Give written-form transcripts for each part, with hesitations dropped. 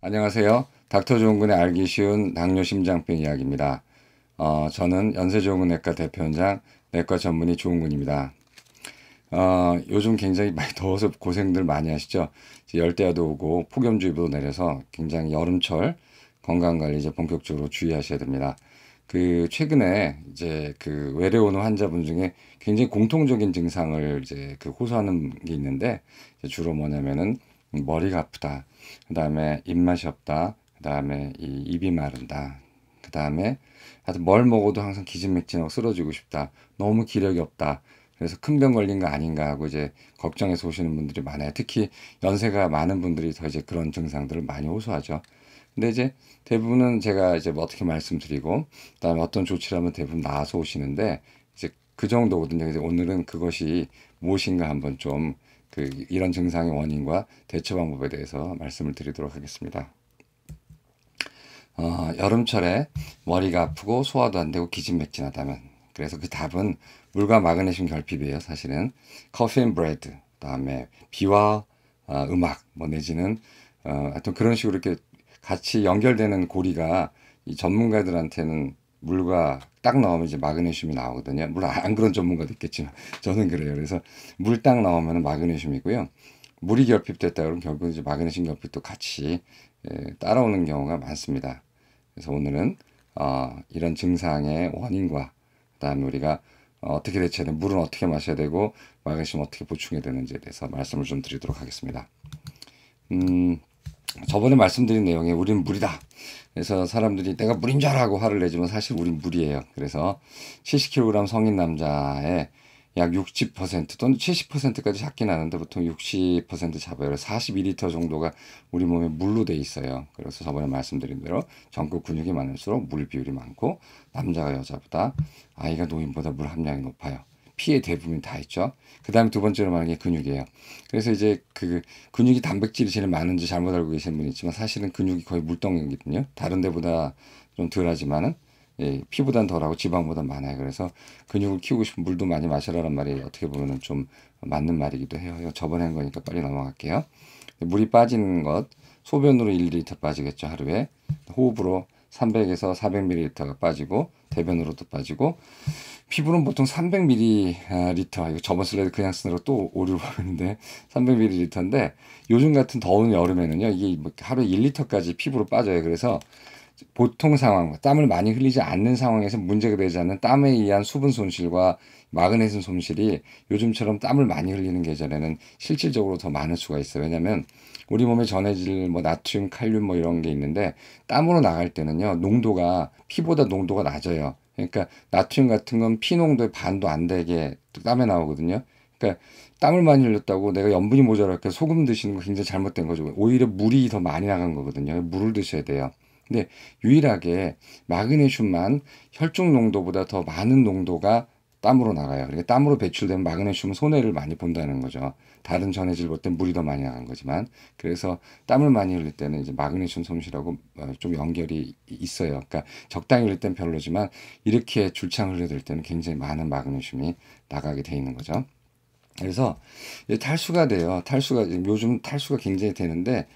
안녕하세요. 닥터 조은근의 알기 쉬운 당뇨 심장병 이야기입니다. 저는 연세조은근내과 대표원장 내과 전문의 조은근입니다. 요즘 굉장히 많이 더워서 고생들 많이 하시죠? 이제 열대야도 오고 폭염주의보도 내려서 굉장히 여름철 건강관리 이제 본격적으로 주의하셔야 됩니다. 최근에 이제 외래 오는 환자분 중에 굉장히 공통적인 증상을 이제 호소하는 게 있는데 이제 주로 뭐냐면은 머리가 아프다. 그 다음에 입맛이 없다. 그 다음에 입이 마른다. 그 다음에 하여튼 뭘 먹어도 항상 기진맥진하고 쓰러지고 싶다. 너무 기력이 없다. 그래서 큰 병 걸린 거 아닌가 하고 이제 걱정해서 오시는 분들이 많아요. 특히 연세가 많은 분들이 더 이제 그런 증상들을 많이 호소하죠. 근데 이제 대부분은 제가 이제 뭐 어떻게 말씀드리고, 그다음에 어떤 조치를 하면 대부분 나아서 오시는데, 이제 그 정도거든요. 이제 오늘은 그것이 무엇인가 한번 좀 이런 증상의 원인과 대처 방법에 대해서 말씀을 드리도록 하겠습니다. 여름철에 머리가 아프고 소화도 안 되고 기진맥진하다면, 그래서 그 답은 물과 마그네슘 결핍이에요. 사실은 커피 앤 브레드, 그다음에 비와 음악, 뭐 내지는 하여튼 그런 식으로 이렇게 같이 연결되는 고리가 이 전문가들한테는 물과 딱 나오면 이제 마그네슘이 나오거든요. 물론 안 그런 전문가도 있겠지만 저는 그래요. 그래서 물 딱 나오면 마그네슘이고요. 물이 결핍됐다 그러면 결국 이제 마그네슘 결핍도 같이 따라오는 경우가 많습니다. 그래서 오늘은 이런 증상의 원인과 그다음에 우리가 어떻게 대처해야 되고 물은 어떻게 마셔야 되고 마그네슘 어떻게 보충해야 되는지에 대해서 말씀을 좀 드리도록 하겠습니다. 저번에 말씀드린 내용에 우린 물이다. 그래서 사람들이 내가 물인 줄 알고 화를 내지만 사실 우린 물이에요. 그래서 70kg 성인 남자의 약 60% 또는 70%까지 잡긴 하는데 보통 60% 잡아요. 42리터 정도가 우리 몸에 물로 돼 있어요. 그래서 저번에 말씀드린 대로 전국 근육이 많을수록 물 비율이 많고 남자가 여자보다 아이가 노인보다 물 함량이 높아요. 피의 대부분 다 있죠. 그 다음에 두 번째로 말하는 게 근육이에요. 그래서 이제 근육이 단백질이 제일 많은지 잘못 알고 계신 분이 있지만 사실은 근육이 거의 물덩이거든요. 다른 데보다 좀 덜하지만은 피보단 덜하고 지방보다 많아요. 그래서 근육을 키우고 싶으면 물도 많이 마시라는 말이 어떻게 보면 좀 맞는 말이기도 해요. 이거 저번에 한 거니까 빨리 넘어갈게요. 물이 빠지는 것, 소변으로 1리터 빠지겠죠, 하루에. 호흡으로 300에서 400ml가 빠지고, 대변으로도 빠지고, 피부는 보통 300ml, 이거 저번 슬라이드 그냥 쓰느라 또 오류를 보는데 300ml인데 요즘 같은 더운 여름에는요, 이게 뭐 하루에 1리터까지 피부로 빠져요. 그래서 보통 상황, 땀을 많이 흘리지 않는 상황에서 문제가 되지 않는 땀에 의한 수분 손실과 마그네슘 손실이 요즘처럼 땀을 많이 흘리는 계절에는 실질적으로 더 많을 수가 있어요. 왜냐하면 우리 몸에 전해질 뭐 나트륨, 칼륨 뭐 이런 게 있는데 땀으로 나갈 때는요, 농도가 피보다 농도가 낮아요. 그러니까 나트륨 같은 건 피 농도의 반도 안 되게 땀에 나오거든요. 그러니까 땀을 많이 흘렸다고 내가 염분이 모자랄까 소금 드시는 거 굉장히 잘못된 거죠. 오히려 물이 더 많이 나간 거거든요. 물을 드셔야 돼요. 근데 유일하게 마그네슘만 혈중 농도보다 더 많은 농도가 땀으로 나가요. 그러니까 땀으로 배출되면 마그네슘은 손해를 많이 본다는 거죠. 다른 전해질 볼 땐 물이 더 많이 나간 거지만 그래서 땀을 많이 흘릴 때는 이제 마그네슘 손실하고 좀 연결이 있어요. 그러니까 적당히 흘릴 땐 별로지만 이렇게 줄창 흘려들 때는 굉장히 많은 마그네슘이 나가게 돼 있는 거죠. 그래서 탈수가 돼요. 요즘 탈수가 굉장히 되는데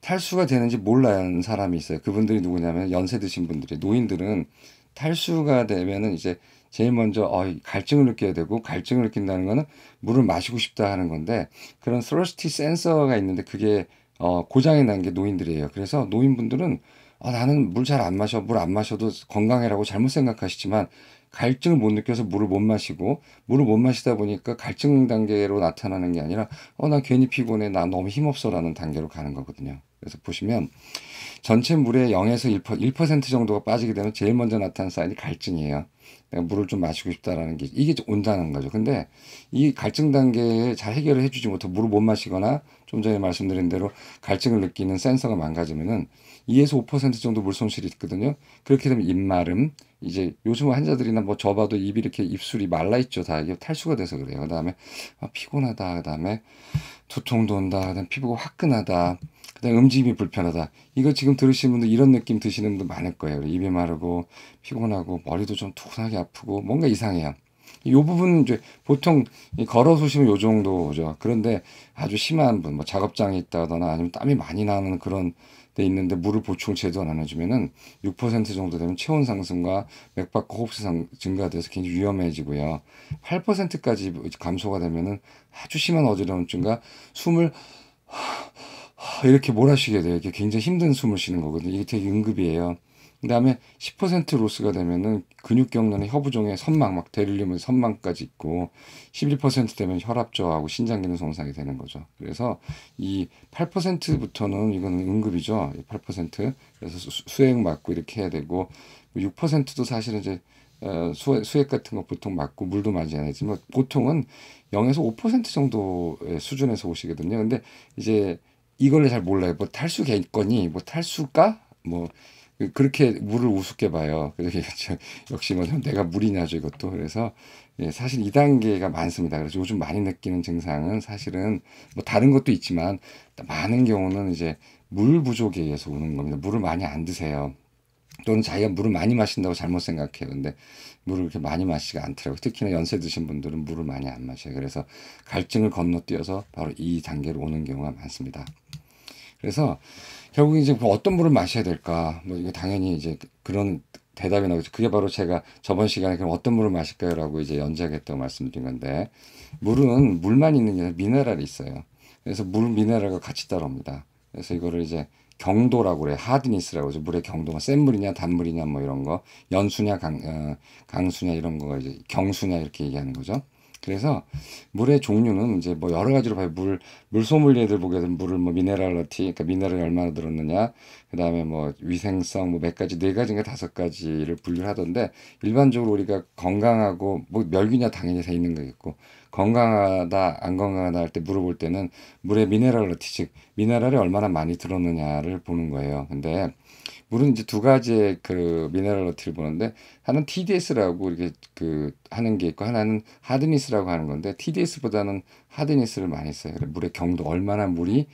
탈수가 되는지 몰라야 사람이 있어요. 그분들이 누구냐면 연세 드신 분들이 노인들은 탈수가 되면은 이제 제일 먼저 갈증을 느껴야 되고 갈증을 느낀다는 거는 물을 마시고 싶다 하는 건데 그런 thirst 센서가 있는데 그게 고장이 난 게 노인들이에요. 그래서 노인분들은 나는 물 잘 안 마셔. 물 안 마셔도 건강해라고 잘못 생각하시지만 갈증을 못 느껴서 물을 못 마시고 물을 못 마시다 보니까 갈증 단계로 나타나는 게 아니라 나 괜히 피곤해. 나 너무 힘없어라는 단계로 가는 거거든요. 그래서 보시면 전체 물의 0에서 1% 정도가 빠지게 되면 제일 먼저 나타나는 사인이 갈증이에요. 내가 물을 좀 마시고 싶다라는 게 이게 온다는 거죠. 근데 이 갈증 단계에 잘 해결을 해주지 못하고 물을 못 마시거나 좀 전에 말씀드린 대로 갈증을 느끼는 센서가 망가지면은 2에서 5% 정도 물 손실이 있거든요. 그렇게 되면 입마름, 이제 요즘 환자들이나 뭐 저봐도 입이 이렇게 입술이 말라 있죠. 다 이게 탈수가 돼서 그래요. 그다음에 피곤하다. 그다음에 두통도 온다. 그다음에 피부가 화끈하다. 그다음에 움직임이 불편하다. 이거 지금 들으시는 분들 이런 느낌 드시는 분들 많을 거예요. 입이 마르고 피곤하고 머리도 좀 투하게 아프고 뭔가 이상해요. 이 부분은 이제 보통 걸어서 오시면 요 정도죠. 그런데 아주 심한 분, 뭐 작업장에 있다거나 아니면 땀이 많이 나는 그런 돼 있는데 물을 보충 제대로 안 해주면은 6% 정도 되면 체온 상승과 맥박과 호흡수 증가돼서 굉장히 위험해지고요. 8%까지 감소가 되면은 아주 심한 어지러움증과 숨을 이렇게 몰아쉬게 돼요. 이게 굉장히 힘든 숨을 쉬는 거거든요. 이게 되게 응급이에요. 그다음에 10% 로스가 되면은 근육 경련의 허부종의 선망, 막 데릴리면 선망까지 있고 11% 되면 혈압 저하고 신장 기능 손상이 되는 거죠. 그래서 이 8%부터는 이거는 응급이죠. 8%. 그래서 수액 맞고 이렇게 해야 되고 6%도 사실은 이제 수액 같은 거 보통 맞고 물도 맞아야 되지만 보통은 0에서 5% 정도의 수준에서 오시거든요. 근데 이제 이걸 잘 몰라요. 뭐 탈수겠거니, 뭐 탈수가, 뭐 그렇게 물을 우습게 봐요. 그래서 역시 뭐 내가 물이냐죠 이것도. 그래서 예, 사실 2단계가 많습니다. 그래서 요즘 많이 느끼는 증상은 사실은 뭐 다른 것도 있지만 많은 경우는 이제 물 부족에 의해서 오는 겁니다. 물을 많이 안 드세요. 또는 자기가 물을 많이 마신다고 잘못 생각해요. 근데 물을 그렇게 많이 마시지가 않더라고요. 특히나 연세 드신 분들은 물을 많이 안 마셔요. 그래서 갈증을 건너뛰어서 바로 이 단계로 오는 경우가 많습니다. 그래서 결국 이제 어떤 물을 마셔야 될까? 뭐 이거 당연히 이제 그런 대답이 나오죠. 그게 바로 제가 저번 시간에 그럼 어떤 물을 마실까요?라고 이제 연지하겠다고 말씀드린 건데 물은 물만 있는 게 아니라 미네랄이 있어요. 그래서 물 미네랄과 같이 따라옵니다. 그래서 이거를 이제 경도라고 그래요. 하드니스라고 하죠. 물의 경도가 센 물이냐 단물이냐 뭐 이런 거, 연수냐 강수냐 이런 거가 이제 경수냐 이렇게 얘기하는 거죠. 그래서 물의 종류는 이제 뭐 여러 가지로 봐요. 물 소믈리에들 보게 되면 물을 뭐 미네랄러티, 그러니까 미네랄이 얼마나 들었느냐, 그 다음에 뭐 위생성, 뭐 몇 가지, 네 가지인가 다섯 가지를 분류를 하던데 일반적으로 우리가 건강하고 뭐 멸균이야 당연히 돼 있는 거겠고 건강하다 안 건강하다 할 때 물어볼 때는 물의 미네랄러티, 즉 미네랄이 얼마나 많이 들었느냐를 보는 거예요. 근데 물은 이제 두 가지의 그 미네랄러티를 보는데 하나는 TDS라고 이렇게 그 하는 게 있고 하나는 하드니스라고 하는 건데 TDS보다는 하드니스를 많이 써요. 물의 경도 얼마나 물이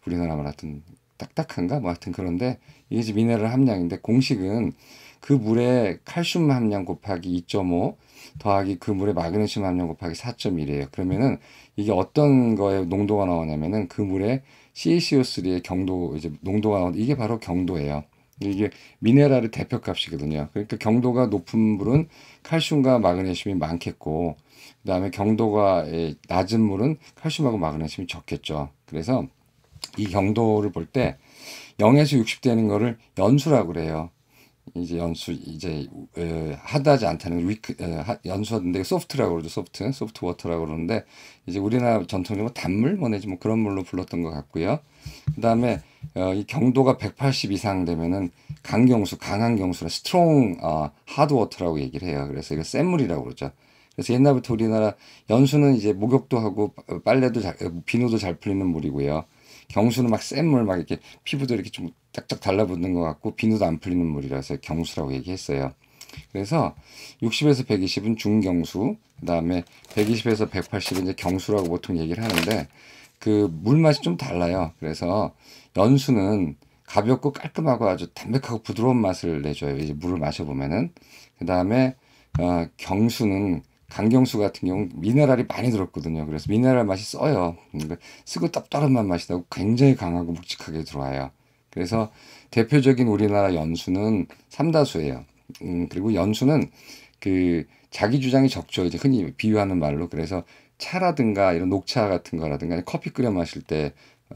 우리나라 말 하여튼 딱딱한가 뭐 하여튼 그런데 이게 이제 미네랄 함량인데 공식은 그 물의 칼슘 함량 곱하기 2.5 더하기 그 물의 마그네슘 함량 곱하기 4.1이에요. 그러면은 이게 어떤 거에 농도가 나오냐면은 그 물의 CaCO3의 경도 이제 농도가 나오는데 이게 바로 경도예요. 이게 미네랄의 대표값이거든요. 그러니까 경도가 높은 물은 칼슘과 마그네슘이 많겠고 그다음에 경도가 낮은 물은 칼슘하고 마그네슘이 적겠죠. 그래서 이 경도를 볼 때 0에서 60 되는 거를 연수라고 그래요. 이제 연수 이제 하드하지 않다는 연수인데 소프트라고 그러죠. 소프트 워터라고 그러는데 이제 우리나라 전통적으로 단물 뭐 내지 뭐 그런 물로 불렀던 것 같고요. 그다음에 이 경도가 180 이상 되면은 강경수, 강한 경수라 스트롱 하드 워터라고 얘기를 해요. 그래서 이거 센 물이라고 그러죠. 그래서 옛날부터 우리나라 연수는 이제 목욕도 하고 빨래도 비누도 잘 풀리는 물이고요. 경수는 막 센 물 막 이렇게 피부도 이렇게 좀 쫙쫙 달라붙는 것 같고 비누도 안 풀리는 물이라서 경수라고 얘기했어요. 그래서 60에서 120은 중경수, 그다음에 120에서 180은 이제 경수라고 보통 얘기를 하는데 그 물 맛이 좀 달라요. 그래서 연수는 가볍고 깔끔하고 아주 담백하고 부드러운 맛을 내줘요. 이제 물을 마셔보면은 그다음에 경수는 강경수 같은 경우 미네랄이 많이 들었거든요. 그래서 미네랄 맛이 써요. 그러니까 쓰고 떡떡한 맛이 나고 굉장히 강하고 묵직하게 들어와요. 그래서 대표적인 우리나라 연수는 삼다수예요. 그리고 연수는 그 자기 주장이 적죠. 이제 흔히 비유하는 말로. 그래서 차라든가 이런 녹차 같은 거라든가 커피 끓여 마실 때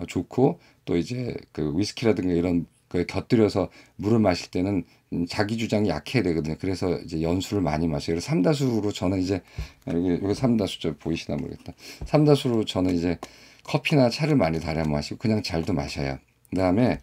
좋고 또 이제 그 위스키라든가 이런 그 곁들여서 물을 마실 때는 자기 주장이 약해야 되거든요. 그래서 이제 연수를 많이 마셔요. 그래서 삼다수로 저는 이제 여기 삼다수죠. 보이시나 모르겠다. 삼다수로 저는 이제 커피나 차를 많이 달여 마시고 그냥 잘도 마셔요. 그다음에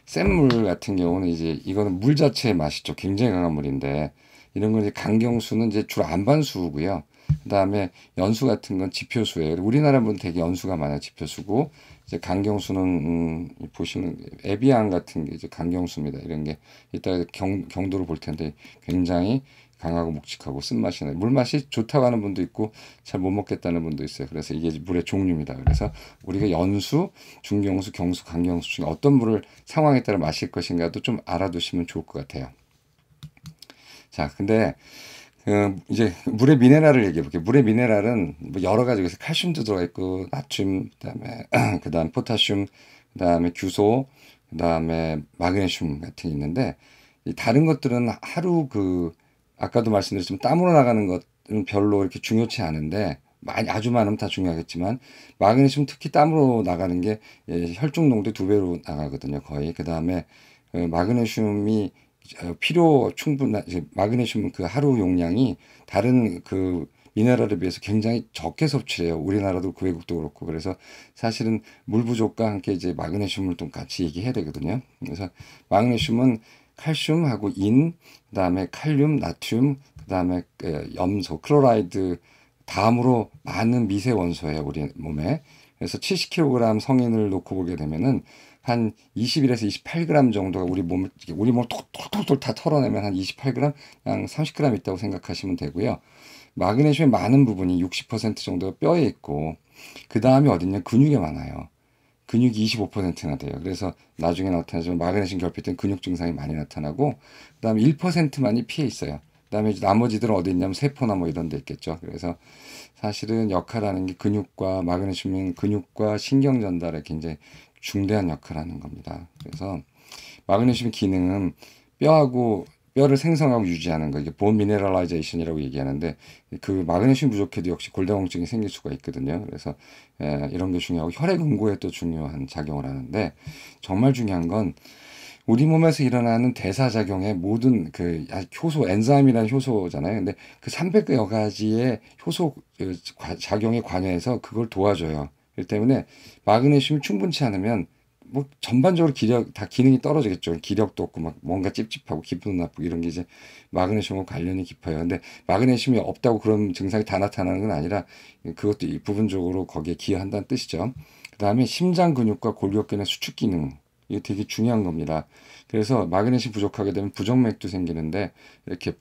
센 물 같은 경우는 이제 이거는 물 자체의 맛이죠. 굉장히 강한 물인데 이런 건 이제 강경수는 이제 주로 안반수고요. 그다음에 연수 같은 건 지표수예요. 우리나라 분은 되게 연수가 많아요. 지표수고 이제 강경수는 보시면 에비앙 같은 게 이제 강경수입니다. 이런 게 이따 경도를 볼 텐데 굉장히 강하고 묵직하고 쓴맛이 나요. 물맛이 좋다고 하는 분도 있고 잘 못 먹겠다는 분도 있어요. 그래서 이게 물의 종류입니다. 그래서 우리가 연수, 중경수, 경수, 강경수 중에 어떤 물을 상황에 따라 마실 것인가도 좀 알아두시면 좋을 것 같아요. 자, 근데 이제 물의 미네랄을 얘기해 볼게요. 물의 미네랄은 뭐 여러 가지 그래서 칼슘도 들어가 있고 나트륨 그다음에 그다음 포타슘 그다음에 규소 그다음에 마그네슘 같은 게 있는데 이 다른 것들은 하루 아까도 말씀드렸지만 땀으로 나가는 것은 별로 이렇게 중요치 않은데 많이 아주 많으면 다 중요하겠지만 마그네슘 특히 땀으로 나가는 게 혈중 농도 2배로 나가거든요, 거의. 그다음에 마그네슘이 필요 충분한 마그네슘 그 하루 용량이 다른 미네랄에 비해서 굉장히 적게 섭취해요. 우리나라도 그 외국도 그렇고. 그래서 사실은 물 부족과 함께 이제 마그네슘을 좀 같이 얘기해야 되거든요. 그래서 마그네슘은 칼슘하고 그다음에 칼륨, 나트륨, 그다음에 염소, 클로라이드 다음으로 많은 미세 원소예요, 우리 몸에. 그래서 70kg 성인을 놓고 보게 되면은 한 21에서 28g 정도가 우리 몸을 톡톡톡톡 다 털어내면 한 28g, 한 30g 있다고 생각하시면 되고요. 마그네슘의 많은 부분이 60% 정도가 뼈에 있고 그 다음에 어딨냐 근육에 많아요. 근육이 25%나 돼요. 그래서 나중에 나타나지만 마그네슘 결핍 때는 근육 증상이 많이 나타나고 그다음에 1%만이 피해 있어요. 그다음에 나머지들은 어디 있냐면 세포나 뭐 이런 데 있겠죠. 그래서 사실은 역할하는 게 마그네슘은 근육과 신경 전달에 굉장히 중대한 역할을 하는 겁니다. 그래서 마그네슘 기능은 뼈를 생성하고 유지하는 거, 이게 본 미네랄라이제이션이라고 얘기하는데 그 마그네슘 부족해도 역시 골다공증이 생길 수가 있거든요. 그래서 이런 게 중요하고 혈액 응고에 또 중요한 작용을 하는데 정말 중요한 건 우리 몸에서 일어나는 대사작용의 모든 효소, 엔자임이라는 효소잖아요. 근데 그 300여 가지의 효소 작용에 관여해서 그걸 도와줘요. 그렇기 때문에 마그네슘이 충분치 않으면 뭐 전반적으로 다 기능이 떨어지겠죠. 기력도 없고 막 뭔가 찝찝하고 기분 나쁘고 이런 게 이제 마그네슘과 관련이 깊어요. 근데 마그네슘이 없다고 그런 증상이 다 나타나는 건 아니라 그것도 부분적으로 거기에 기여한다는 뜻이죠. 그다음에 심장 근육과 골격근의 수축 기능, 이게 되게 중요한 겁니다. 그래서 마그네슘 부족하게 되면 부정맥도 생기는데 이렇게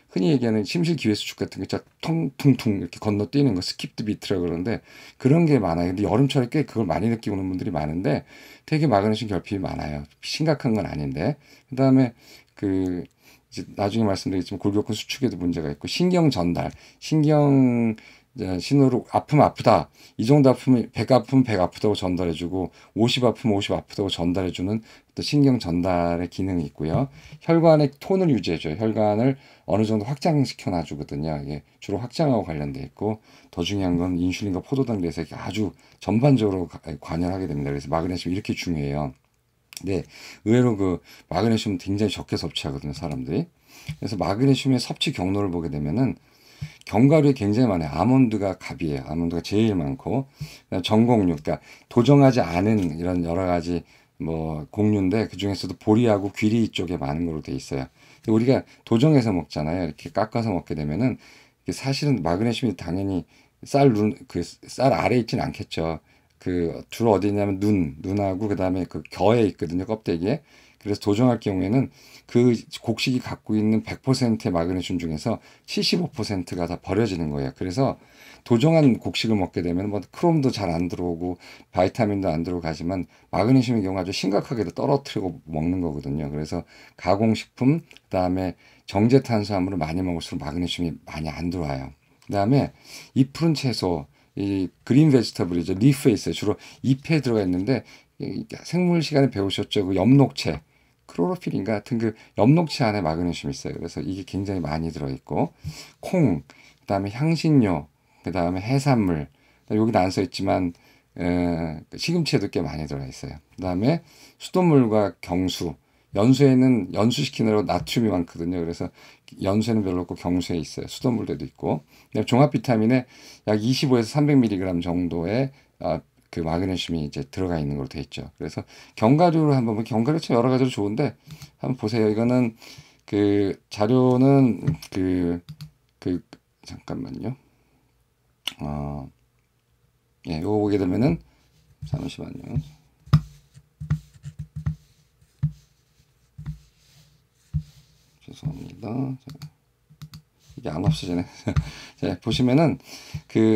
흔히 얘기하는 심실기회수축 같은 게 퉁퉁퉁 이렇게 건너뛰는 거 스킵드 비트라고 그러는데 그런 게 많아요. 근데 여름철에 꽤 그걸 많이 느끼고 오는 분들이 많은데 되게 마그네슘 결핍이 많아요. 심각한 건 아닌데. 그다음에 이제 나중에 말씀드리겠지만 골격근 수축에도 문제가 있고 신경 전달, 신경 신호로 아프면 아프다. 이 정도 아프면 100 아프면 100 아프다고 전달해주고 50 아프면 50 아프다고 전달해주는 또 신경 전달의 기능이 있고요. 혈관의 톤을 유지해줘요. 혈관을 어느 정도 확장시켜 놔주거든요. 이게 주로 확장하고 관련돼 있고 더 중요한 건 인슐린과 포도당 대사에 아주 전반적으로 관여를 하게 됩니다. 그래서 마그네슘이 이렇게 중요해요. 근데 의외로 마그네슘 굉장히 적게 섭취하거든요, 사람들이. 그래서 마그네슘의 섭취 경로를 보게 되면은 견과류에 굉장히 많아요. 아몬드가 갑이에요. 아몬드가 제일 많고 전곡류, 그러니까 도정하지 않은 이런 여러 가지 뭐 곡류인데 그 중에서도 보리하고 귀리 쪽에 많은 걸로 돼 있어요. 우리가 도정해서 먹잖아요. 이렇게 깎아서 먹게 되면은 사실은 마그네슘이 당연히 쌀 아래에 있진 않겠죠. 주로 어디 있냐면 눈하고 그다음에 겨에 있거든요. 껍데기에. 그래서 도정할 경우에는 그 곡식이 갖고 있는 100%의 마그네슘 중에서 75%가 다 버려지는 거예요. 그래서 도정한 곡식을 먹게 되면 뭐 크롬도 잘 안 들어오고 바이타민도 안 들어가지만 마그네슘의 경우 아주 심각하게 떨어뜨리고 먹는 거거든요. 그래서 가공식품, 그다음에 정제 탄수화물을 많이 먹을수록 마그네슘이 많이 안 들어와요. 그다음에 잎 푸른 채소, 이 그린 베지터블이죠. 리프에 있어요. 주로 잎에 들어가 있는데 생물 시간에 배우셨죠? 엽록체, 크로로필인가 같은 엽록체 안에 마그네슘이 있어요. 그래서 이게 굉장히 많이 들어있고 콩, 그다음에 향신료, 그다음에 해산물, 여기는 안 써있지만 시금치에도 꽤 많이 들어가 있어요. 그다음에 수돗물과 경수, 연수에는 연수시키느라고 나트륨이 많거든요. 그래서 연수에는 별로 없고 경수에 있어요. 수돗물에도 있고. 종합 비타민에 약 25에서 300mg 정도의 마그네슘이 이제 들어가 있는 걸로 돼 있죠. 그래서 견과류를 한번 보면 견과류 참 여러 가지로 좋은데 한번 보세요. 이거는 자료는 잠깐만요. 예, 요거 보게 되면은 잠시만요. 죄송합니다. 이게 안 없어지네. 자, 보시면은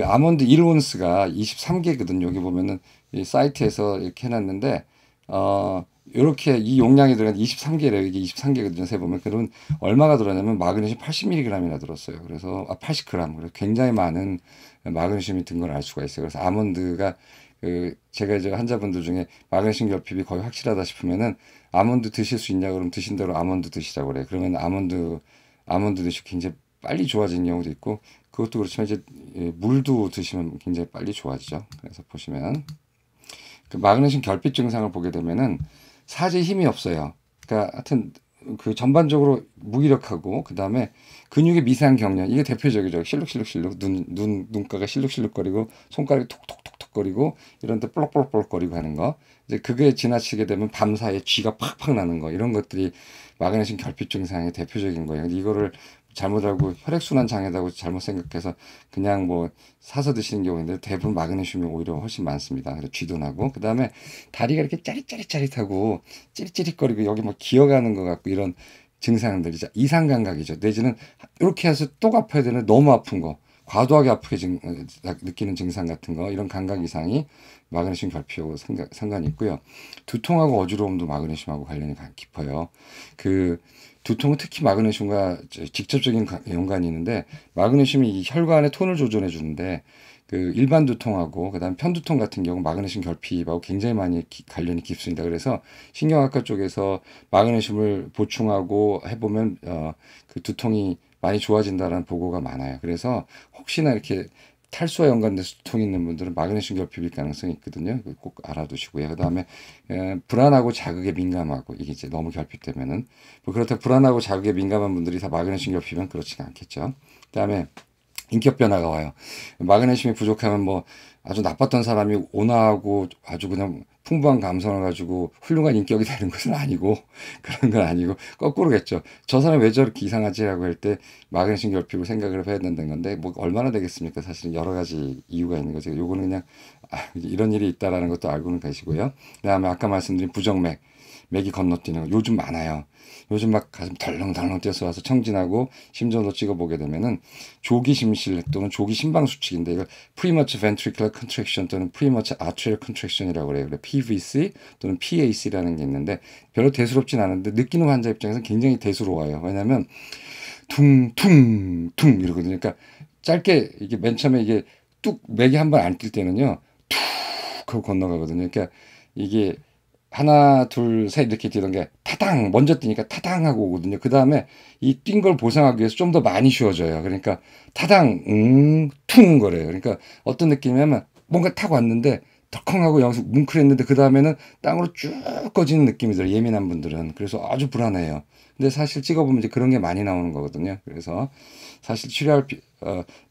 아몬드 1온스가 23개거든요. 여기 보면은 이 사이트에서 이렇게 해놨는데 이렇게 이 용량이 들어간 23개래요. 이게 23개거든요. 세보면 그러면 얼마가 들어냐면 마그네슘 80mg이나 들었어요. 그래서 80g. 그래서 굉장히 많은 마그네슘이 든 걸 알 수가 있어요. 그래서 아몬드가 제가 이제 환자분들 중에 마그네슘 결핍이 거의 확실하다 싶으면은 아몬드 드실 수 있냐 그러면 드신 대로 아몬드 드시라고 그래요. 그러면 아몬드 드시고 굉장히 빨리 좋아지는 경우도 있고, 그것도 그렇지만 이제 물도 드시면 굉장히 빨리 좋아지죠. 그래서 보시면 그 마그네슘 결핍 증상을 보게 되면은 사지에 힘이 없어요. 그러니까 하여튼 그 전반적으로 무기력하고, 그 다음에 근육의 미세한 경련, 이게 대표적이죠. 실룩실룩실룩, 눈가가 실룩실룩거리고 손가락이 톡톡톡톡거리고 이런데 볼록볼록볼록거리고 하는 거. 이제 그게 지나치게 되면 밤사이에 쥐가 팍팍 나는 거, 이런 것들이 마그네슘 결핍 증상의 대표적인 거예요. 근데 이거를 잘못 알고 혈액순환 장애라고 잘못 생각해서 그냥 뭐 사서 드시는 경우인데, 대부분 마그네슘이 오히려 훨씬 많습니다. 그래서 쥐도 나고, 그 다음에 다리가 이렇게 짜릿짜릿짜릿하고 찌릿찌릿거리고 여기 뭐 기어가는 것 같고, 이런 증상들이 이상 감각이죠. 내지는 이렇게 해서 또 아파야 되는 너무 아픈 거, 과도하게 아프게 느끼는 증상 같은 거, 이런 감각 이상이 마그네슘 결핍하고 상관이 있고요. 두통하고 어지러움도 마그네슘하고 관련이 깊어요. 그 두통은 특히 마그네슘과 직접적인 연관이 있는데, 마그네슘이 이 혈관의 톤을 조절해 주는데, 그 일반 두통하고 그다음 편두통 같은 경우 마그네슘 결핍하고 굉장히 많이 관련이 깊습니다. 그래서 신경학과 쪽에서 마그네슘을 보충하고 해보면 그 두통이 많이 좋아진다는 보고가 많아요. 그래서 혹시나 이렇게 탈수와 연관돼서 두통이 있는 분들은 마그네슘 결핍일 가능성이 있거든요. 꼭 알아두시고요. 그다음에 불안하고 자극에 민감하고, 이게 이제 너무 결핍되면은, 뭐 그렇다고 불안하고 자극에 민감한 분들이 다 마그네슘 결핍은 그렇지가 않겠죠. 그다음에 인격 변화가 와요. 마그네슘이 부족하면 뭐 아주 나빴던 사람이 온화하고 아주 그냥 풍부한 감성을 가지고 훌륭한 인격이 되는 것은 아니고, 그런 건 아니고 거꾸로겠죠. 저 사람 왜 저렇게 이상하지라고 할 때 마그네슘 결핍을 생각을 해야 된다는 건데, 뭐 얼마나 되겠습니까? 사실은 여러 가지 이유가 있는 거죠. 요거는 그냥 이런 일이 있다라는 것도 알고는 계시고요. 그다음에 아까 말씀드린 부정맥, 맥이 건너뛰는 거 요즘 많아요. 요즘 막 가슴 덜렁덜렁 뛰어서 와서 청진하고 심전도 찍어보게 되면은 조기 심실 또는 조기 심방 수축인데, 이걸 premature ventricular contraction 또는 premature arterial contraction이라고 그래요. 그래 PVC 또는 PAC라는 게 있는데, 별로 대수롭진 않은데 느끼는 환자 입장에서는 굉장히 대수로워요. 왜냐하면 퉁퉁퉁 이러거든요. 그러니까 짧게, 이게 맨 처음에 이게 뚝 맥이 한 번 안 뛸 때는요, 툭 하고 건너가거든요. 그러니까 이게 하나 둘 셋 이렇게 뛰던 게 타당 먼저 뛰니까 타당 하고 오거든요. 그 다음에 이 뛴 걸 보상하기 위해서 좀 더 많이 쉬어져요. 그러니까 타당 퉁 거래요. 그러니까 어떤 느낌이냐면 뭔가 타고 왔는데 덜컹하고 여기서 뭉클했는데 그 다음에는 땅으로 쭉 꺼지는 느낌이 들어요. 예민한 분들은. 그래서 아주 불안해요. 근데 사실 찍어보면 이제 그런 게 많이 나오는 거거든요. 그래서 사실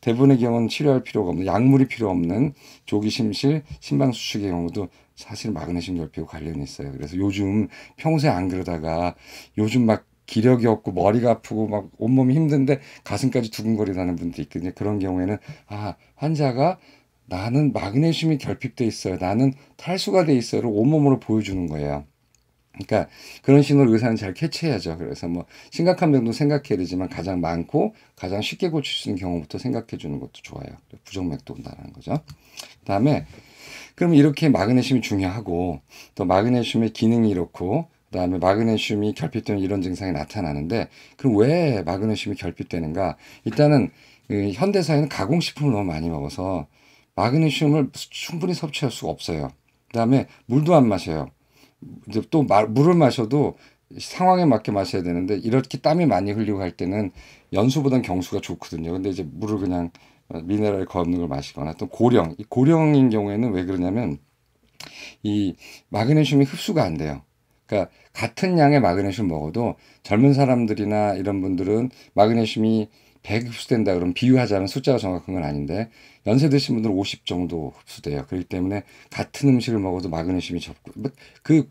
대부분의 경우는 치료할 필요가 없는, 약물이 필요 없는 조기 심실, 심방 수축의 경우도 사실 마그네슘 결핍과 관련이 있어요. 그래서 요즘 평소에 안 그러다가 요즘 막 기력이 없고 머리가 아프고 막 온몸이 힘든데 가슴까지 두근거리다는 분들이 있거든요. 그런 경우에는 환자가 나는 마그네슘이 결핍돼 있어요, 나는 탈수가 돼 있어요를 온몸으로 보여주는 거예요. 그러니까 그런 신호를 의사는 잘 캐치해야죠. 그래서 뭐 심각한 병도 생각해야 되지만 가장 많고 가장 쉽게 고칠 수 있는 경우부터 생각해 주는 것도 좋아요. 부정맥도 온다는 거죠. 그다음에 그럼 이렇게 마그네슘이 중요하고, 또 마그네슘의 기능이 이렇고, 그다음에 마그네슘이 결핍되면 이런 증상이 나타나는데, 그럼 왜 마그네슘이 결핍되는가? 일단은 현대사회는 가공식품을 너무 많이 먹어서 마그네슘을 충분히 섭취할 수가 없어요. 그다음에 물도 안 마셔요. 이제 또 물을 마셔도 상황에 맞게 마셔야 되는데, 이렇게 땀이 많이 흘리고 할 때는 연수보단 경수가 좋거든요. 근데 이제 물을 그냥 미네랄 없는 걸 마시거나, 또 이 고령인 경우에는 왜 그러냐면 이 마그네슘이 흡수가 안 돼요. 그러니까 같은 양의 마그네슘 먹어도 젊은 사람들이나 이런 분들은 마그네슘이 100 흡수된다 그러면, 비유하자면 숫자가 정확한 건 아닌데 연세 드신 분들은 50 정도 흡수돼요. 그렇기 때문에 같은 음식을 먹어도 마그네슘이 적고, 그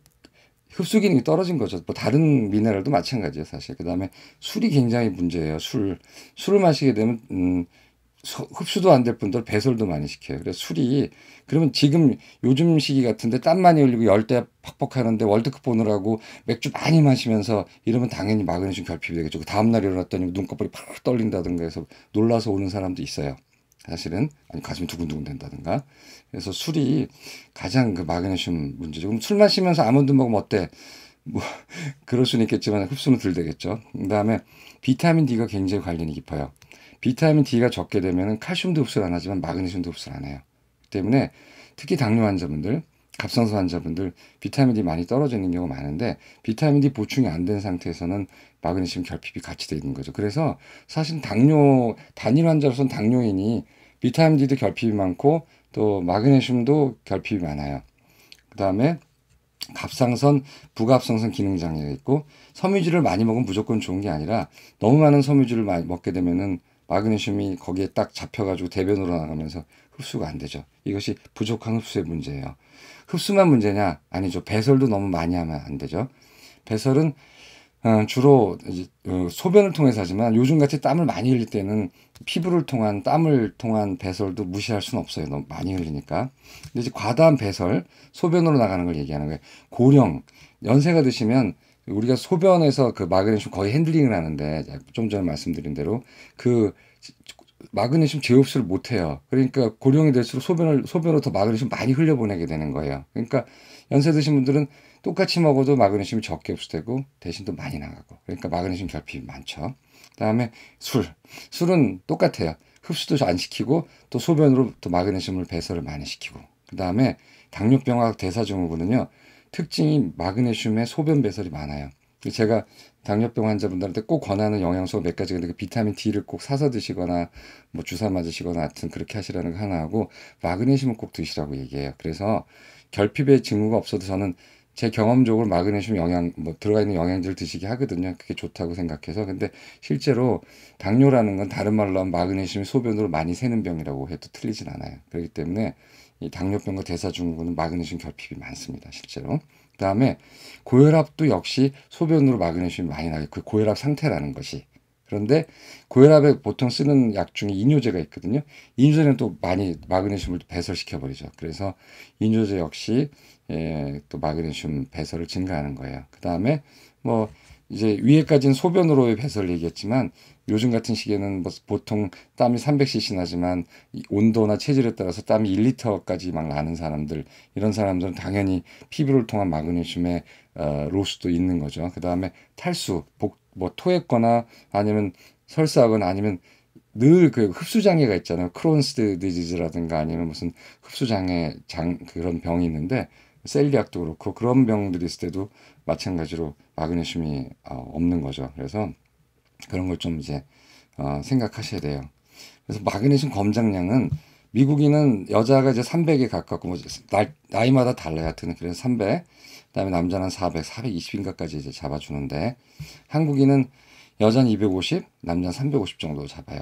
흡수 기능이 떨어진 거죠. 뭐 다른 미네랄도 마찬가지예요, 사실. 그다음에 술이 굉장히 문제예요. 술을 마시게 되면 흡수도 안 될 뿐더러 배설도 많이 시켜요. 그래서 술이, 그러면 지금 요즘 시기 같은데 땀 많이 흘리고 열대 퍽퍽 하는데 월드컵 보느라고 맥주 많이 마시면서 이러면 당연히 마그네슘 결핍이 되겠죠. 그 다음날 일어났더니 눈꺼풀이 팍 떨린다든가 해서 놀라서 오는 사람도 있어요. 사실은. 아니 가슴이 두근두근 된다든가. 그래서 술이 가장 그 마그네슘 문제죠. 그럼 술 마시면서 아몬드 먹으면 어때? 뭐 그럴 수는 있겠지만 흡수는 덜 되겠죠. 그다음에 비타민 D가 굉장히 관련이 깊어요. 비타민 D가 적게 되면 칼슘도 흡수를 안 하지만 마그네슘도 흡수를 안 해요. 그 때문에 특히 당뇨 환자분들, 갑상선 환자분들 비타민 D 많이 떨어져 있는 경우가 많은데 비타민 D 보충이 안 된 상태에서는 마그네슘 결핍이 같이 되어 있는 거죠. 그래서 사실 단일 환자로서는 당뇨인이 비타민 D도 결핍이 많고 또 마그네슘도 결핍이 많아요. 그 다음에 갑상선, 부갑상선 기능장애가 있고 섬유질을 많이 먹으면 무조건 좋은 게 아니라 너무 많은 섬유질을 많이 먹게 되면은 마그네슘이 거기에 딱 잡혀가지고 대변으로 나가면서 흡수가 안 되죠. 이것이 부족한 흡수의 문제예요. 흡수만 문제냐? 아니죠. 배설도 너무 많이 하면 안 되죠. 배설은 주로 소변을 통해서 하지만 요즘같이 땀을 많이 흘릴 때는 피부를 통한 땀을 통한 배설도 무시할 수는 없어요. 너무 많이 흘리니까. 근데 이제 과다한 배설, 소변으로 나가는 걸 얘기하는 거예요. 고령, 연세가 드시면 우리가 소변에서 그 마그네슘 거의 핸들링을 하는데 좀 전에 말씀드린 대로 그 마그네슘 재흡수를 못 해요. 그러니까 고령이 될수록 소변으로 더 마그네슘 많이 흘려보내게 되는 거예요. 그러니까 연세 드신 분들은 똑같이 먹어도 마그네슘이 적게 흡수되고 대신 또 많이 나가고 그러니까 마그네슘 결핍이 많죠. 그다음에 술은 똑같아요. 흡수도 안 시키고 또 소변으로 또 마그네슘을 배설을 많이 시키고 그다음에 당뇨병과 대사증후군은요 특징이 마그네슘의 소변 배설이 많아요. 제가 당뇨병 환자분들한테 꼭 권하는 영양소 몇 가지가 있는데 비타민 D를 꼭 사서 드시거나 뭐 주사 맞으시거나 하여튼 그렇게 하시라는 거 하나 하고 마그네슘은 꼭 드시라고 얘기해요. 그래서 결핍의 징후가 없어도 저는 제 경험적으로 마그네슘 들어가 있는 영양제를 드시게 하거든요. 그게 좋다고 생각해서. 근데 실제로 당뇨라는 건 다른 말로 하면 마그네슘이 소변으로 많이 새는 병이라고 해도 틀리진 않아요. 그렇기 때문에 이 당뇨병과 대사증후군은 마그네슘 결핍이 많습니다. 실제로. 그다음에 고혈압도 역시 소변으로 마그네슘이 많이 나요. 그 고혈압 상태라는 것이. 그런데 고혈압에 보통 쓰는 약 중에 이뇨제가 있거든요. 이뇨제는 또 많이 마그네슘을 배설시켜 버리죠. 그래서 이뇨제 역시 또 마그네슘 배설을 증가하는 거예요. 그 다음에 뭐 이제 위에까지는 소변으로의 배설을 얘기했지만 요즘 같은 시기에는 뭐 보통 땀이 300cc 나지만 온도나 체질에 따라서 땀이 1리터까지 막 나는 사람들 이런 사람들은 당연히 피부를 통한 마그네슘의 로스도 있는 거죠. 그 다음에 탈수, 뭐 토했거나 아니면 설사하거나 아니면 늘 그 흡수 장애가 있잖아요. 크론스 디지즈라든가 아니면 무슨 흡수 장애 그런 병이 있는데 셀리악도 그렇고 그런 병들이 있을 때도 마찬가지로 마그네슘이 없는 거죠. 그래서 그런 걸 좀 이제 생각하셔야 돼요. 그래서 마그네슘 검장량은 미국인은 여자가 이제 300에 가깝고 뭐 나이마다 달라요. 하여튼 그래서 300, 그다음에 남자는 400, 420인가까지 이제 잡아주는데 한국인은 여자는 250, 남자는 350 정도 잡아요.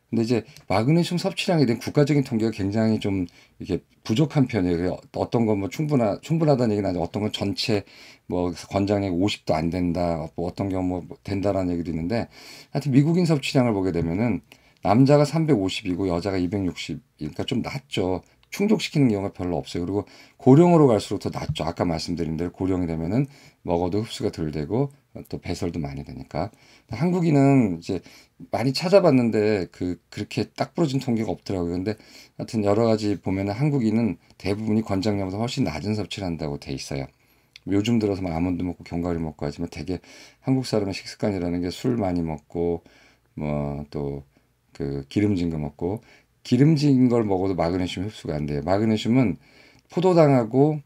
근데 이제 마그네슘 섭취량에 대한 국가적인 통계가 굉장히 좀 이렇게 부족한 편이에요. 어떤 건 뭐 충분하다는 얘기는 아니고 어떤 건 전체 뭐 권장량이 50도 안 된다, 뭐 어떤 경우 뭐 된다라는 얘기도 있는데 하여튼 미국인 섭취량을 보게 되면은 남자가 350이고 여자가 260, 그러니까 좀 낮죠. 충족시키는 경우가 별로 없어요. 그리고 고령으로 갈수록 더 낮죠. 아까 말씀드린 대로 고령이 되면은 먹어도 흡수가 덜 되고 또 배설도 많이 되니까. 한국인은 이제 많이 찾아봤는데 그렇게 딱 부러진 통계가 없더라고요. 근데 하여튼 여러 가지 보면은 한국인은 대부분이 권장량보다 훨씬 낮은 섭취를 한다고 돼 있어요. 요즘 들어서 막 아몬드 먹고 견과류 먹고 하지만 되게 한국 사람의 식습관이라는 게 술 많이 먹고 뭐 또 그 기름진 거 먹고 기름진 걸 먹어도 마그네슘 흡수가 안 돼요. 마그네슘은 포도당하고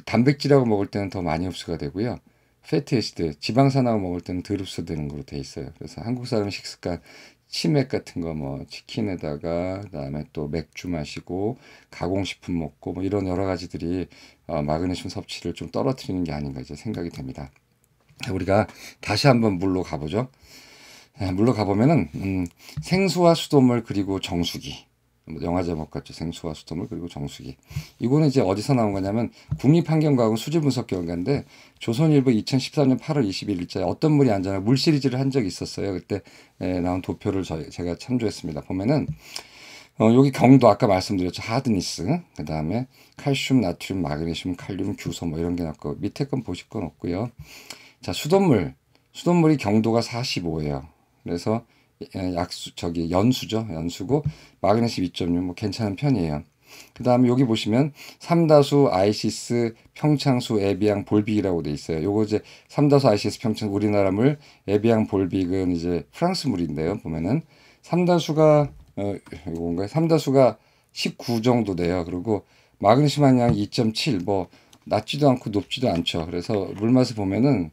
단백질하고 먹을 때는 더 많이 흡수가 되고요. 패티애시드, 지방산하고 먹을 때는 덜 흡수되는 걸로 돼 있어요. 그래서 한국 사람의 식습관, 치맥 같은 거 뭐 치킨에다가 그다음에 또 맥주 마시고 가공식품 먹고 뭐 이런 여러 가지들이 마그네슘 섭취를 좀 떨어뜨리는 게 아닌가 이제 생각이 됩니다. 우리가 다시 한번 물로 가보죠. 물로 가보면은 생수와 수돗물 그리고 정수기. 영화 제목 같죠. 생수와 수돗물 그리고 정수기. 이거는 이제 어디서 나온 거냐면 국립환경과학원 수질분석연구인데 조선일보 2014년 8월 21일자에 어떤 물이 안전한 물 시리즈를 한 적이 있었어요. 그때 나온 도표를 제가 참조했습니다. 보면은 여기 경도 아까 말씀드렸죠. 하드니스, 그 다음에 칼슘, 나트륨, 마그네슘, 칼륨, 규소 뭐 이런 게 나왔고 밑에 건 보실 건 없고요. 자, 수돗물이 경도가 45예요. 그래서 연수죠. 연수고 마그네슘 2.6 뭐 괜찮은 편이에요. 그 다음에 여기 보시면 삼다수, 아이시스, 평창수, 에비앙, 볼빅이라고 돼 있어요. 요거 이제 삼다수, 아이시스, 평창 우리나라 물, 에비앙, 볼빅은 이제 프랑스 물인데요. 보면은 삼다수가 요건가요? 삼다수가 19 정도 돼요. 그리고 마그네슘 함량 2.7, 뭐 낮지도 않고 높지도 않죠. 그래서 물 맛을 보면은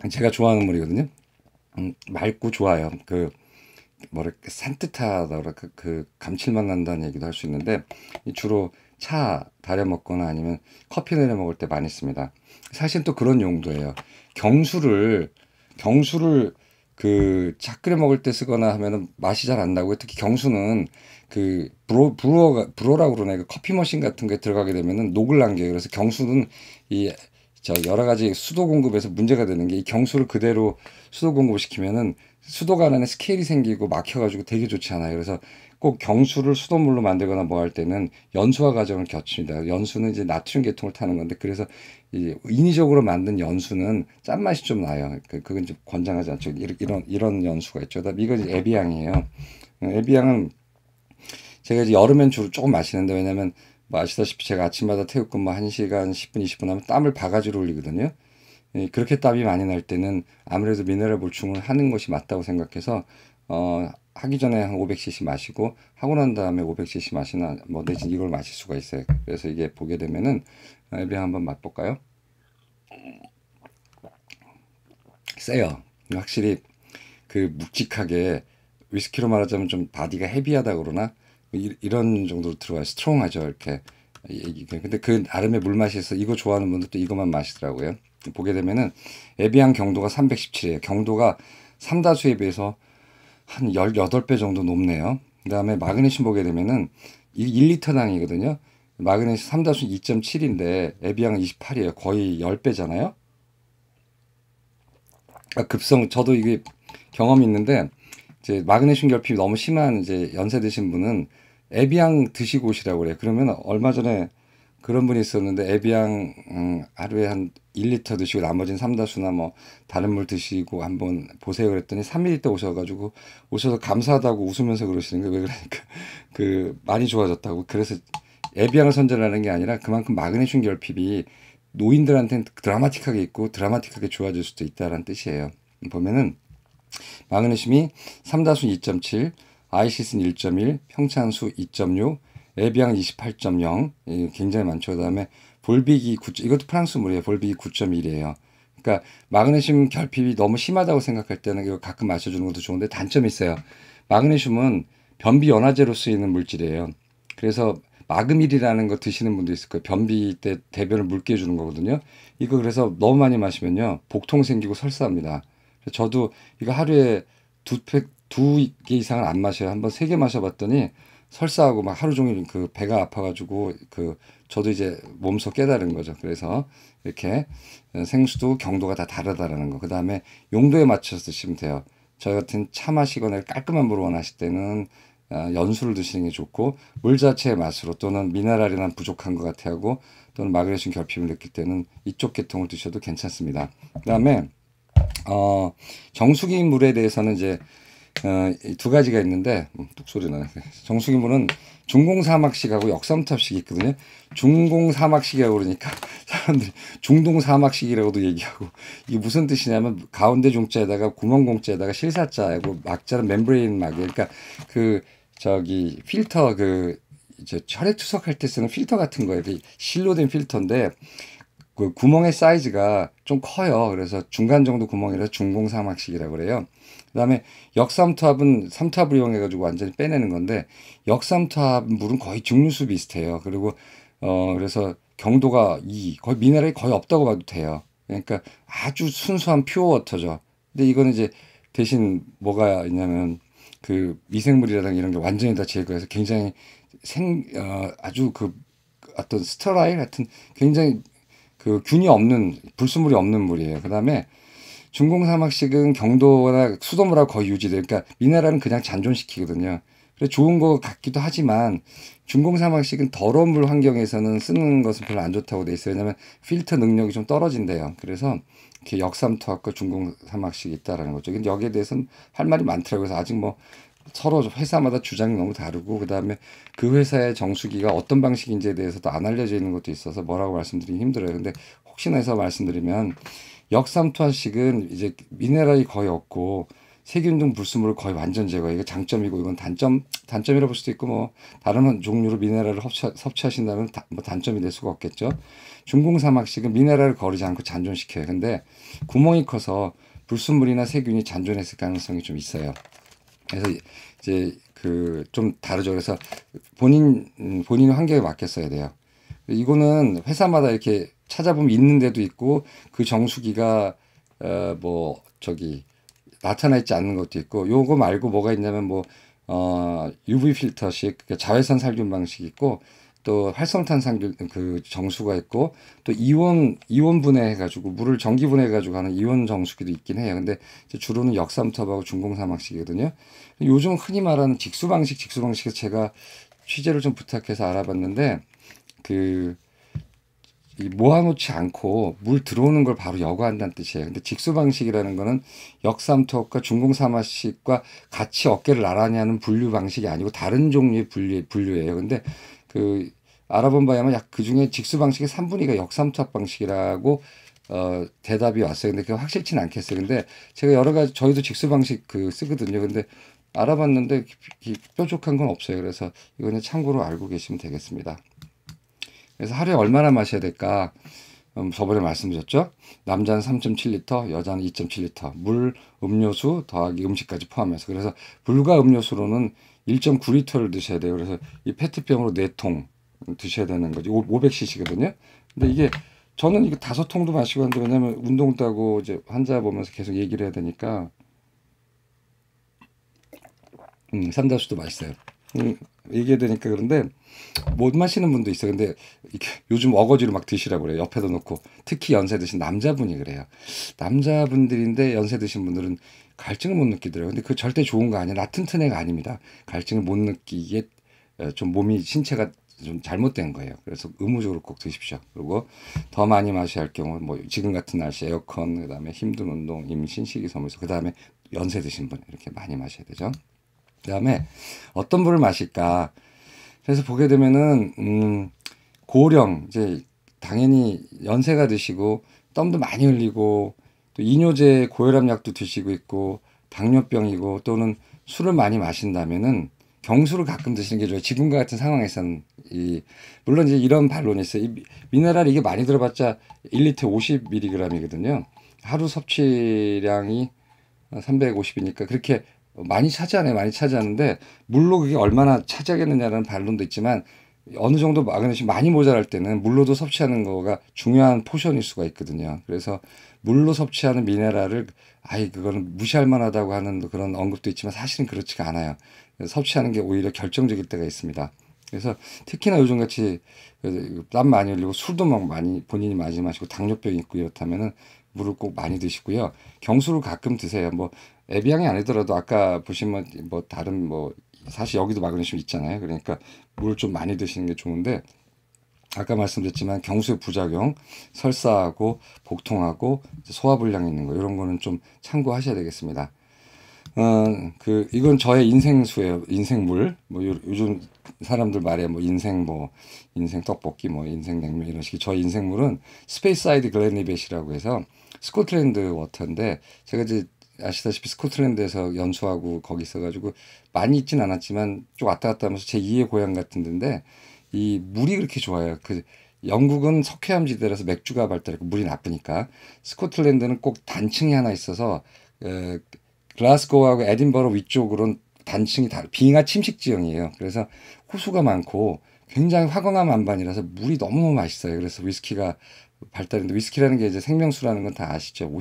제가 좋아하는 물이거든요. 맑고 좋아요. 그 뭐랄까 산뜻하다 그럴까 그 감칠맛 난다는 얘기도 할 수 있는데 주로 차 달여 먹거나 아니면 커피 내려 먹을 때 많이 씁니다. 사실 또 그런 용도예요. 경수를 그 차 끓여 먹을 때 쓰거나 하면은 맛이 잘 안 나고 특히 경수는 그 브로라고 그러네. 그 커피 머신 같은 게 들어가게 되면은 녹을 남겨요. 그래서 경수는 이 저 여러 가지 수도 공급에서 문제가 되는 게 이 경수를 그대로 수도 공급을 시키면은 수도 간에 스케일이 생기고 막혀가지고 되게 좋지 않아요. 그래서 꼭 경수를 수돗물로 만들거나 뭐 할 때는 연수화 과정을 거칩니다. 연수는 이제 나트륨 계통을 타는 건데 그래서 이 인위적으로 만든 연수는 짠맛이 좀 나요. 그건 좀 권장하지 않죠. 이런 연수가 있죠. 그다음 이건 이제 에비앙이에요. 에비앙은 제가 이제 여름엔 주로 조금 마시는데 왜냐면 뭐 아시다시피 제가 아침마다 태극근 뭐 1시간 10분 20분 하면 땀을 바가지로 흘리거든요. 그렇게 땀이 많이 날 때는 아무래도 미네랄 보충을 하는 것이 맞다고 생각해서 하기 전에 한 500cc 마시고 하고 난 다음에 500cc 마시나 뭐 내진 이걸 마실 수가 있어요. 그래서 이게 보게 되면은 에비앙 한번 맛볼까요? 세요. 확실히 그 묵직하게 위스키로 말하자면 좀 바디가 헤비하다 그러나 이런 정도로 들어와요. 스트롱하죠. 이렇게. 근데 그 나름의 물맛이 있어 이거 좋아하는 분들도 이것만 마시더라고요. 보게 되면은 에비앙 경도가 317이에요. 경도가 삼다수에 비해서 한 18배 정도 높네요. 그다음에 마그네슘 보게 되면은 이 1리터당이거든요. 마그네슘 삼다수 2.7인데 에비앙은 28이에요. 거의 10배잖아요. 급성 저도 이게 경험이 있는데 이제 마그네슘 결핍이 너무 심한 이제 연세 드신 분은 에비앙 드시고 오시라고 그래요. 그러면 얼마 전에 그런 분이 있었는데 에비앙 하루에 한 1리터 드시고 나머지는 삼다수나 뭐 다른 물 드시고 한번 보세요 그랬더니 3일있다 오셔가지고 오셔서 감사하다고 웃으면서 그러시는 게 왜 그러니까 그 많이 좋아졌다고. 그래서 에비앙을 선전하는 게 아니라 그만큼 마그네슘 결핍이 노인들한테는 드라마틱하게 있고 드라마틱하게 좋아질 수도 있다라는 뜻이에요. 보면은 마그네슘이 삼다수 2.7, 아이시스는 1.1, 평창수 2.6, 에비앙 28.0 굉장히 많죠. 그다음에 볼비기 9, 이것도 프랑스 물이에요. 볼비기 9.1이에요. 그러니까 마그네슘 결핍이 너무 심하다고 생각할 때는 이거 가끔 마셔주는 것도 좋은데 단점이 있어요. 마그네슘은 변비 연화제로 쓰이는 물질이에요. 그래서 마그밀이라는 거 드시는 분도 있을 거예요. 변비 때 대변을 묽게 해주는 거거든요. 이거 그래서 너무 많이 마시면요 복통 생기고 설사합니다. 저도 이거 하루에 두 개 이상은 안 마셔요. 한번 3개 마셔봤더니 설사하고 막 하루 종일 그 배가 아파가지고 그 저도 이제 몸소 깨달은 거죠. 그래서 이렇게 생수도 경도가 다 다르다라는 거. 그 다음에 용도에 맞춰서 드시면 돼요. 저 같은 차 마시거나 깔끔한 물을 원하실 때는 연수를 드시는 게 좋고 물 자체의 맛으로 또는 미네랄이나 부족한 것 같아 하고 또는 마그네슘 결핍을 느낄 때는 이쪽 계통을 드셔도 괜찮습니다. 그 다음에 정수기 물에 대해서는 이제 두 가지가 있는데 뚝소리 나네. 정수기 물은 중공사막식하고 역삼투압식이 있거든요. 중공사막식이라고 그러니까 사람들이 중동사막식이라고도 얘기하고 이게 무슨 뜻이냐면 가운데 중자에다가 구멍 공자에다가 실사자하고 막자는 멤브레인 막이에요. 그러니까 그 저기 필터 그 이제 혈액 투석할 때 쓰는 필터 같은 거예요. 실로 된 필터인데 그 구멍의 사이즈가 좀 커요. 그래서 중간 정도 구멍이라서 중공사막식이라고 그래요. 그다음에 역삼투압은 삼투압을 이용해 가지고 완전히 빼내는 건데 역삼투압 물은 거의 증류수 비슷해요. 그리고 그래서 경도가 2, 거의 미네랄이 거의 없다고 봐도 돼요. 그러니까 아주 순수한 퓨어 워터죠. 근데 이거는 이제 대신 뭐가 있냐면 그 미생물이라든가 이런 게 완전히 다 제거해서 굉장히 아주 그 어떤 스테라일 같은 굉장히 그 균이 없는 불순물이 없는 물이에요. 그다음에 중공사막식은 경도나 수돗물하고 거의 유지돼요. 그러니까 미네랄은 그냥 잔존시키거든요. 그래서 좋은 것 같기도 하지만 중공사막식은 더러운 물 환경에서는 쓰는 것은 별로 안 좋다고 돼 있어요. 왜냐하면 필터 능력이 좀 떨어진대요. 그래서 이렇게 역삼투압과 중공사막식이 있다라는 거죠. 근데 여기에 대해서는 할 말이 많더라고요. 그래서 아직 뭐 서로 회사마다 주장이 너무 다르고 그다음에 그 회사의 정수기가 어떤 방식인지에 대해서도 안 알려져 있는 것도 있어서 뭐라고 말씀드리기 힘들어요. 근데 혹시나 해서 말씀드리면 역삼투압식은 이제 미네랄이 거의 없고 세균 등 불순물을 거의 완전 제거. 이게 장점이고 이건 단점이라 볼 수도 있고 뭐 다른 종류로 미네랄을 섭취하신다면 뭐 단점이 될 수가 없겠죠. 중공사막식은 미네랄을 거르지 않고 잔존시켜요. 근데 구멍이 커서 불순물이나 세균이 잔존했을 가능성이 좀 있어요. 그래서 이제 그 좀 다르죠. 그래서 본인 환경에 맞게 써야 돼요. 이거는 회사마다 이렇게 찾아보면 있는 데도 있고 그 정수기가 뭐 저기 나타나 있지 않는 것도 있고 요거 말고 뭐가 있냐면 뭐 UV 필터식 그러니까 자외선 살균 방식이 있고 또 활성탄 살균 그 정수가 있고 또 이온 분해해 가지고 물을 전기 분해해 가지고 하는 이온 정수기도 있긴 해요. 근데 주로는 역삼투압하고 중공사막식이거든요. 요즘 흔히 말하는 직수 방식에서 제가 취재를 좀 부탁해서 알아봤는데 그 이 모아놓지 않고 물 들어오는 걸 바로 여과한다는 뜻이에요. 근데 직수 방식이라는 거는 역삼투압과 중공사막식과 같이 어깨를 나란히 하는 분류 방식이 아니고 다른 종류의 분류예요. 근데 그 알아본 바에 하면 약 그 중에 직수 방식의 3분의 2가 역삼투압 방식이라고 대답이 왔어요. 근데 그게 확실치는 않겠어요. 근데 제가 여러 가지 저희도 직수 방식 그 쓰거든요. 근데 알아봤는데 뾰족한 건 없어요. 그래서 이거는 참고로 알고 계시면 되겠습니다. 그래서 하루에 얼마나 마셔야 될까? 저번에 말씀드렸죠. 남자는 3.7리터, 여자는 2.7리터. 물, 음료수 더하기 음식까지 포함해서. 그래서 물과 음료수로는 1.9리터를 드셔야 돼요. 그래서 이 페트병으로 4통 드셔야 되는 거지. 500cc거든요. 근데 이게 저는 이거 5통도 마시고 하는데 왜냐면 운동도 하고 이제 환자 보면서 계속 얘기를 해야 되니까 삼다수도 맛있어요. 얘기해야 되니까 그런데 못 마시는 분도 있어요. 근데 이렇게 요즘 어거지로 막 드시라고 그래요. 옆에다 놓고. 특히 연세 드신 남자분이 그래요. 남자분들인데 연세 드신 분들은 갈증을 못 느끼더라고요. 근데 그 절대 좋은 거 아니에요. 나 튼튼 애가 아닙니다. 갈증을 못 느끼게 좀 몸이 신체가 좀 잘못된 거예요. 그래서 의무적으로 꼭 드십시오. 그리고 더 많이 마셔야 할 경우 뭐 지금 같은 날씨 에어컨 그다음에 힘든 운동 임신 식이섬유소 그다음에 연세 드신 분 이렇게 많이 마셔야 되죠. 그다음에 어떤 물을 마실까? 그래서 보게 되면은 고령 이제 당연히 연세가 드시고 땀도 많이 흘리고 또 이뇨제 고혈압 약도 드시고 있고 당뇨병이고 또는 술을 많이 마신다면은 경수를 가끔 드시는 게 좋아요. 지금과 같은 상황에서는 물론 이제 이런 반론이 있어요. 미네랄 이게 많이 들어봤자 1리터 50mg이거든요. 하루 섭취량이 350이니까 그렇게 많이 차지하네, 많이 차지하는데 물로 그게 얼마나 차지하겠느냐라는 반론도 있지만 어느 정도 마그네슘 많이 모자랄 때는 물로도 섭취하는 거가 중요한 포션일 수가 있거든요. 그래서 물로 섭취하는 미네랄을 그거는 무시할 만하다고 하는 그런 언급도 있지만 사실은 그렇지가 않아요. 섭취하는 게 오히려 결정적일 때가 있습니다. 그래서 특히나 요즘같이 땀 많이 흘리고 술도 막 많이 본인이 많이 마시고 당뇨병 있고 이렇다면은 물을 꼭 많이 드시고요. 경수를 가끔 드세요. 뭐 에비앙이 아니더라도 아까 보시면 뭐 다른 뭐 사실 여기도 마그네슘 있잖아요. 그러니까 물 좀 많이 드시는 게 좋은데 아까 말씀드렸지만 경수의 부작용, 설사하고 복통하고 소화불량 있는 거 이런 거는 좀 참고하셔야 되겠습니다. 이건 저의 인생수예요. 인생물. 뭐 요즘 사람들 말에 뭐 인생 떡볶이 뭐 인생 냉면 이런 식의 저의 인생물은 스페이스사이드 글렌리벳이라고 해서 스코틀랜드 워터인데 제가 이제 아시다시피 스코틀랜드에서 연수하고 거기 있어가지고 많이 있진 않았지만 좀 왔다 갔다 하면서 제 2의 고향 같은 데인데 이 물이 그렇게 좋아요. 영국은 석회암지대라서 맥주가 발달했고 물이 나쁘니까 스코틀랜드는 꼭 단층이 하나 있어서 글라스고하고 에딘버러 위쪽으로는 단층이 빙하 침식 지형이에요. 그래서 호수가 많고 굉장히 화강암 안반이라서 물이 너무너무 맛있어요. 그래서 위스키가 발달했는데 위스키라는 게 이제 생명수라는 건 다 아시죠?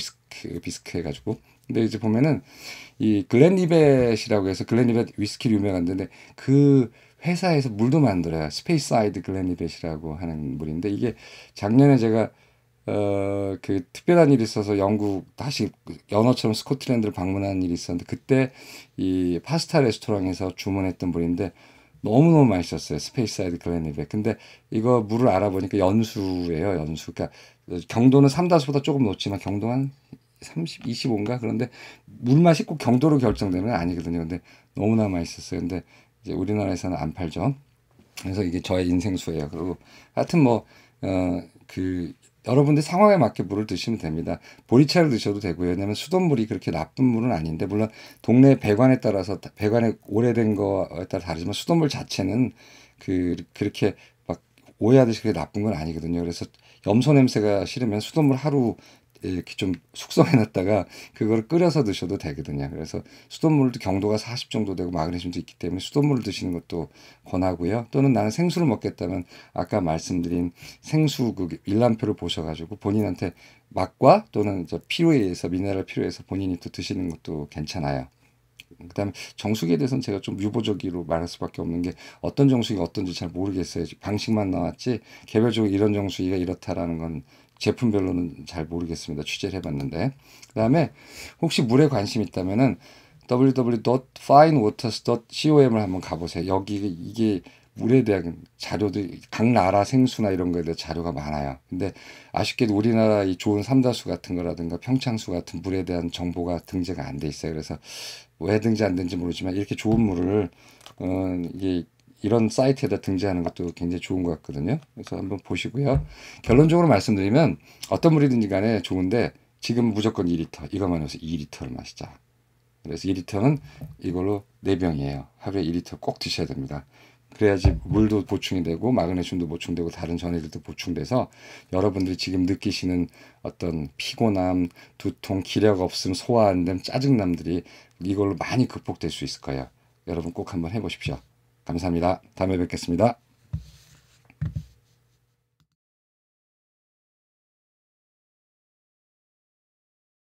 비스크 해가지고. 근데 이제 보면은 이 글렌리벳이라고 해서 글렌리벳 위스키로 유명한데 그 회사에서 물도 만들어요. 스페이스사이드 글렌리벳이라고 하는 물인데 이게 작년에 제가 특별한 일이 있어서 영국 다시 연어처럼 스코틀랜드를 방문한 일이 있었는데 그때 이 파스타 레스토랑에서 주문했던 물인데 너무너무 맛있었어요. 스페이스사이드 글렌리벳. 근데 이거 물을 알아보니까 연수예요. 연수. 그러니까 경도는 삼다수보다 조금 높지만 경도 한 30, 25인가? 그런데 물 맛이 꼭 경도로 결정되는 건 아니거든요. 근데 너무나 맛있었어요. 근데 이제 우리나라에서는 안 팔죠. 그래서 이게 저의 인생수예요. 그리고 하여튼 여러분들 상황에 맞게 물을 드시면 됩니다. 보리차를 드셔도 되고요. 왜냐면 수돗물이 그렇게 나쁜 물은 아닌데, 물론 동네 배관에 따라서, 배관에 오래된 거에 따라 다르지만 수돗물 자체는 그렇게 막 오해하듯이 그게 나쁜 건 아니거든요. 그래서 염소 냄새가 싫으면 수돗물 하루 이렇게 좀 숙성해 놨다가 그걸 끓여서 드셔도 되거든요. 그래서 수돗물도 경도가 40 정도 되고 마그네슘도 있기 때문에 수돗물을 드시는 것도 권하고요. 또는 나는 생수를 먹겠다면 아까 말씀드린 생수 그 일람표를 보셔가지고 본인한테 맛과 또는 필요에 의해서 미네랄 필요에 의해서 본인이 또 드시는 것도 괜찮아요. 그다음에 정수기에 대해서는 제가 좀 유보적으로 말할 수밖에 없는 게, 어떤 정수기가 어떤지 잘 모르겠어요. 방식만 나왔지 개별적으로 이런 정수기가 이렇다라는 건 제품별로는 잘 모르겠습니다. 취재를 해봤는데. 그다음에 혹시 물에 관심 있다면은 www.finewaters.com을 한번 가보세요. 여기 이게 물에 대한 자료들, 각 나라 생수나 이런 거에 대한 자료가 많아요. 근데 아쉽게도 우리나라 이 좋은 삼다수 같은 거라든가 평창수 같은 물에 대한 정보가 등재가 안 돼 있어요. 그래서 왜 등재 안 된지 모르지만 이렇게 좋은 물을 이게 이런 사이트에다 등재하는 것도 굉장히 좋은 것 같거든요. 그래서 한번 보시고요. 결론적으로 말씀드리면 어떤 물이든지 간에 좋은데 지금 무조건 2리터 이것만 해서 2리터를 마시자. 그래서 2리터는 이걸로 4병이에요. 하루에 2리터 꼭 드셔야 됩니다. 그래야지 물도 보충이 되고 마그네슘도 보충되고 다른 전해들도 보충돼서 여러분들이 지금 느끼시는 어떤 피곤함, 두통, 기력 없음, 소화 안 됨, 짜증남들이 이걸로 많이 극복될 수 있을 거예요. 여러분 꼭 한번 해보십시오. 감사합니다. 다음에 뵙겠습니다.